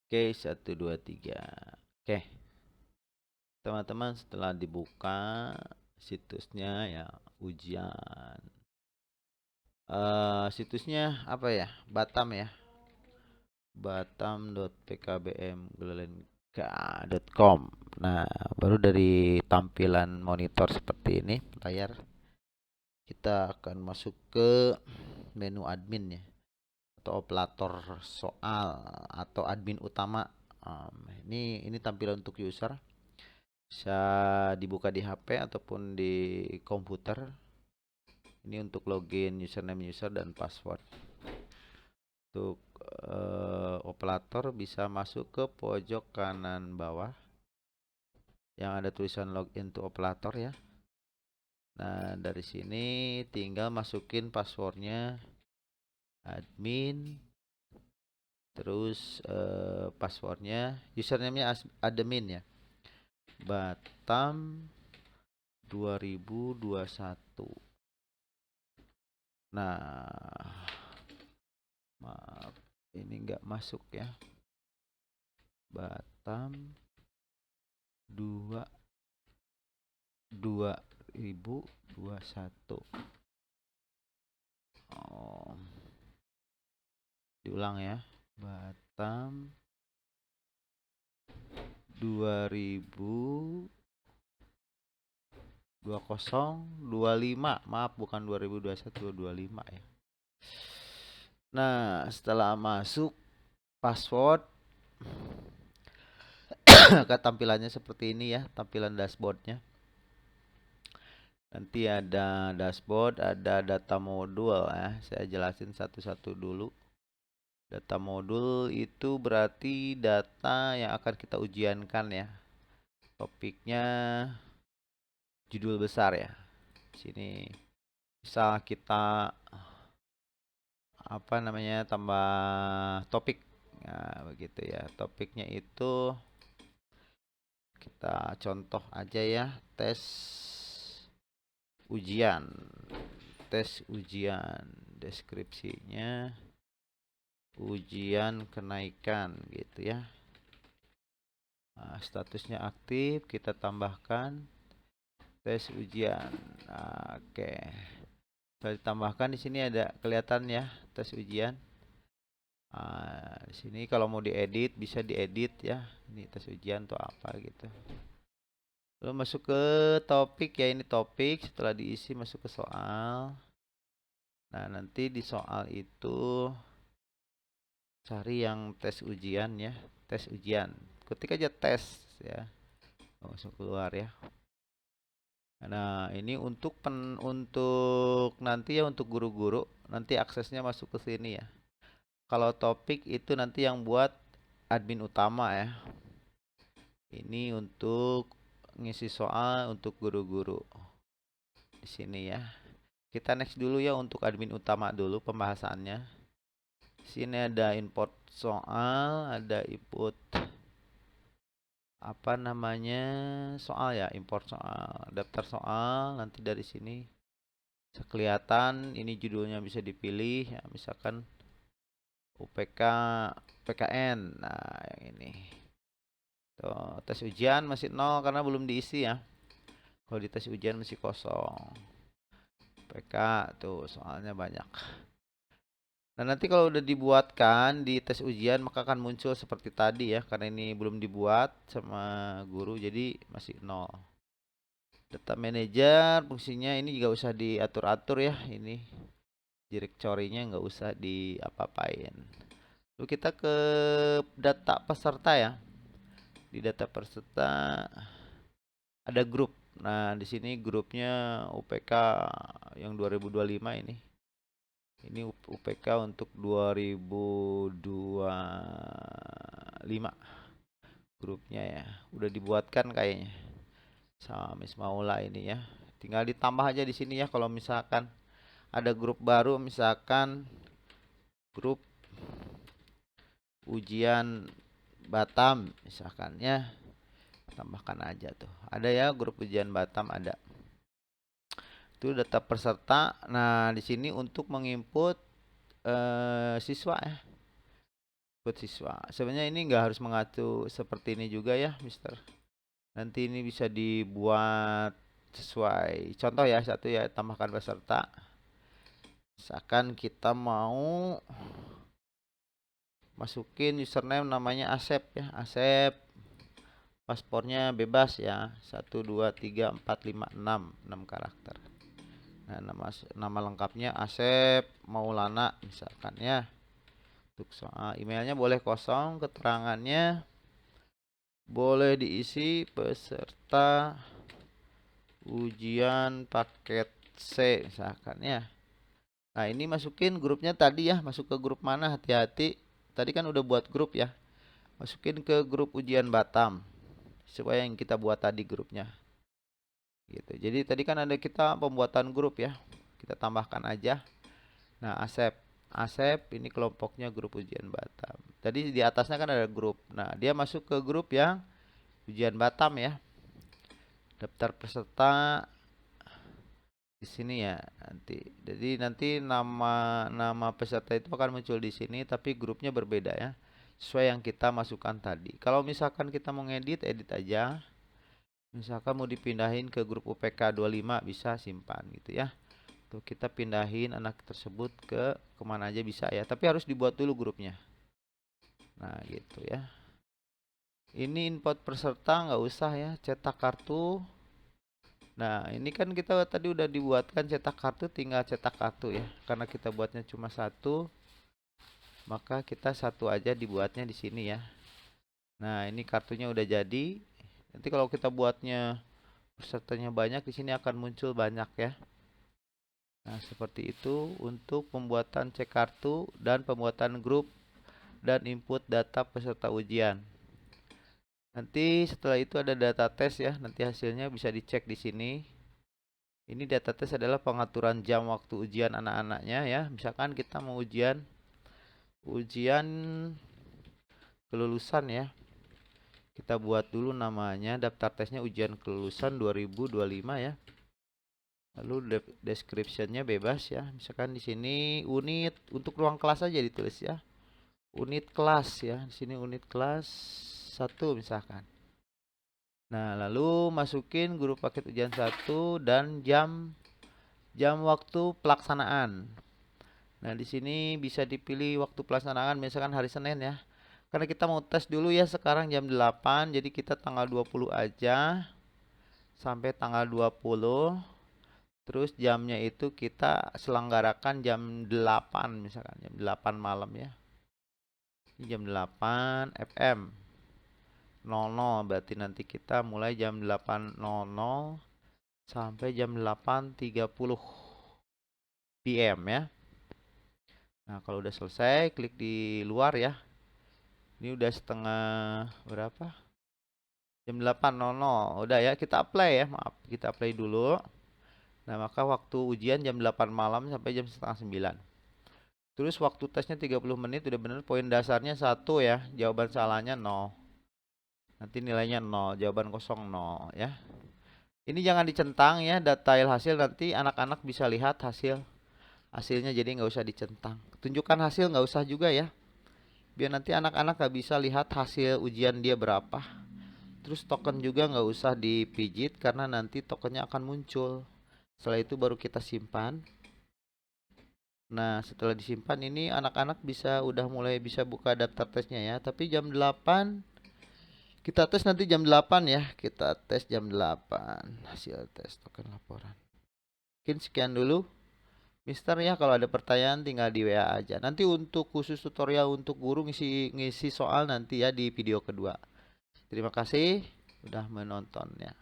Oke, 1, 2, 3. Oke, teman-teman, setelah dibuka situsnya ya, ujian. Situsnya apa ya? Batam ya. batam.pkbm.com. Nah, baru dari tampilan monitor seperti ini, layar, kita akan masuk ke menu admin ya, atau operator soal atau admin utama. Ini tampilan untuk user. Bisa dibuka di HP ataupun di komputer. Ini untuk login username user dan password. Untuk operator bisa masuk ke pojok kanan bawah yang ada tulisan login to operator ya. Nah, dari sini tinggal masukin passwordnya admin, terus passwordnya, username-nya admin ya, Batam 2021. Nah, maaf, ini enggak masuk ya. Batam 2021. Oh, diulang ya. Batam 2025. Maaf, bukan 2021, 25 ya. Nah, setelah masuk password, tampilannya seperti ini ya, tampilan dashboardnya. Nanti ada dashboard, ada data modul ya. Saya jelasin satu-satu dulu. Data modul itu berarti data yang akan kita ujiankan ya. Topiknya judul besar ya. Sini bisa kita tambah topik. Nah, begitu ya. Topiknya itu kita contoh aja ya, tes ujian. Tes ujian, deskripsinya ujian kenaikan gitu ya. Nah, statusnya aktif, kita tambahkan tes ujian. Nah, oke. Setelah ditambahkan di sini ada kelihatan ya tes ujian. Nah, di sini kalau mau diedit bisa diedit ya. Ini tes ujian tuh apa gitu. Lalu masuk ke topik ya, ini topik, setelah diisi masuk ke soal. Nah, nanti di soal itu cari yang tes ujian ya, tes ujian. Ketik aja tes ya. Langsung keluar ya. Nah, ini untuk nanti ya, untuk guru-guru nanti aksesnya masuk ke sini ya. Kalau topik itu nanti yang buat admin utama ya. Ini untuk ngisi soal untuk guru-guru. Di sini ya. Kita next dulu ya untuk admin utama dulu pembahasannya. Sini ada import soal, ada input soal ya, import soal, daftar soal. Nanti dari sini bisa kelihatan ini judulnya, bisa dipilih ya, misalkan UPK PKN. Nah, yang ini. Tuh, tes ujian masih 0 karena belum diisi ya. Kalau di tes ujian masih kosong. PK tuh soalnya banyak. Nah, nanti kalau udah dibuatkan di tes ujian maka akan muncul seperti tadi ya, karena ini belum dibuat sama guru jadi masih 0. Data manager fungsinya ini juga usah diatur-atur ya, ini directory-nya nggak usah diapa-apain. Lalu kita ke data peserta ya. Di data peserta ada grup. Nah, di sini grupnya UPK yang 2025 ini. Ini UPK untuk 2025 grupnya ya. Udah dibuatkan kayaknya sama Miss Maula ini ya. Tinggal ditambah aja di sini ya kalau misalkan ada grup baru, misalkan grup ujian Batam misalkan ya. Tambahkan aja tuh. Ada ya grup ujian Batam ada. Itu data peserta. Nah, di sini untuk menginput siswa ya. input siswa. Sebenarnya ini nggak harus mengacu seperti ini juga ya, Mister. Nanti ini bisa dibuat sesuai contoh ya, satu ya, tambahkan peserta. Misalkan kita mau masukin username namanya Asep ya, Asep. Paspornya bebas ya, 1 2 3 4 5 6 karakter. Nah, nama lengkapnya Asep Maulana misalkan ya. Untuk soal emailnya boleh kosong, keterangannya boleh diisi peserta ujian paket C misalkan ya. Nah, ini masukin grupnya tadi ya, masuk ke grup mana, hati-hati. Tadi kan udah buat grup ya. Masukin ke grup ujian Batam. Supaya yang kita buat tadi grupnya. Gitu. Jadi tadi kan ada kita pembuatan grup ya. Kita tambahkan aja. Nah, Asep ini kelompoknya grup ujian Batam. Tadi di atasnya kan ada grup. Nah, dia masuk ke grup yang ujian Batam ya. Daftar peserta di sini ya nanti. Jadi nanti nama peserta itu akan muncul di sini tapi grupnya berbeda ya. Sesuai yang kita masukkan tadi. Kalau misalkan kita mau ngedit, edit aja. Misalkan mau dipindahin ke grup UPK 25 bisa simpan gitu ya. Tuh kita pindahin anak tersebut ke kemana aja bisa ya. Tapi harus dibuat dulu grupnya. Nah gitu ya. Ini input peserta nggak usah ya. Cetak kartu. Nah ini kan kita tadi udah dibuatkan cetak kartu. Tinggal cetak kartu ya. Karena kita buatnya cuma satu. Maka kita satu aja dibuatnya di sini ya. Nah ini kartunya udah jadi. Nanti kalau kita buatnya pesertanya banyak, di sini akan muncul banyak ya. Nah, seperti itu untuk pembuatan cek kartu dan pembuatan grup dan input data peserta ujian. Nanti setelah itu ada data tes ya, nanti hasilnya bisa dicek di sini. Ini data tes adalah pengaturan jam waktu ujian anak-anaknya ya. Misalkan kita mau ujian kelulusan ya. Kita buat dulu namanya, daftar tesnya ujian kelulusan 2025 ya. Lalu descriptionnya bebas ya. Misalkan di sini unit untuk ruang kelas aja ditulis ya. Unit kelas ya. Di sini unit kelas 1 misalkan. Nah, lalu masukin guru paket ujian 1 dan jam waktu pelaksanaan. Nah, di sini bisa dipilih waktu pelaksanaan misalkan hari Senin ya. Karena kita mau tes dulu ya sekarang jam 8, jadi kita tanggal 20 aja sampai tanggal 20. Terus jamnya itu kita selenggarakan jam 8 misalkan jam 8 malam ya. Ini jam 8 FM 00 berarti nanti kita mulai jam 8.00 sampai jam 8.30 PM ya. Nah, kalau udah selesai klik di luar ya. Ini udah setengah berapa? Jam 8.00. Udah ya, kita apply ya. Maaf, kita apply dulu. Nah, maka waktu ujian jam 8 malam sampai jam setengah 9. Terus waktu tesnya 30 menit udah bener, poin dasarnya 1 ya. Jawaban salahnya 0. Nanti nilainya 0, jawaban kosong 0 ya. Ini jangan dicentang ya, detail hasil nanti anak-anak bisa lihat hasilnya, jadi nggak usah dicentang. Tunjukkan hasil nggak usah juga ya. Biar nanti anak-anak nggak bisa lihat hasil ujian dia berapa. Terus token juga nggak usah dipijit karena nanti tokennya akan muncul. Setelah itu baru kita simpan. Nah, setelah disimpan ini anak-anak udah mulai bisa buka daftar tesnya ya. Tapi jam 8 kita tes nanti jam 8 ya. Kita tes jam 8 hasil tes token laporan. Mungkin sekian dulu Mister ya, kalau ada pertanyaan tinggal di WA aja. Nanti untuk khusus tutorial untuk guru ngisi soal nanti ya di video kedua. Terima kasih udah menontonnya.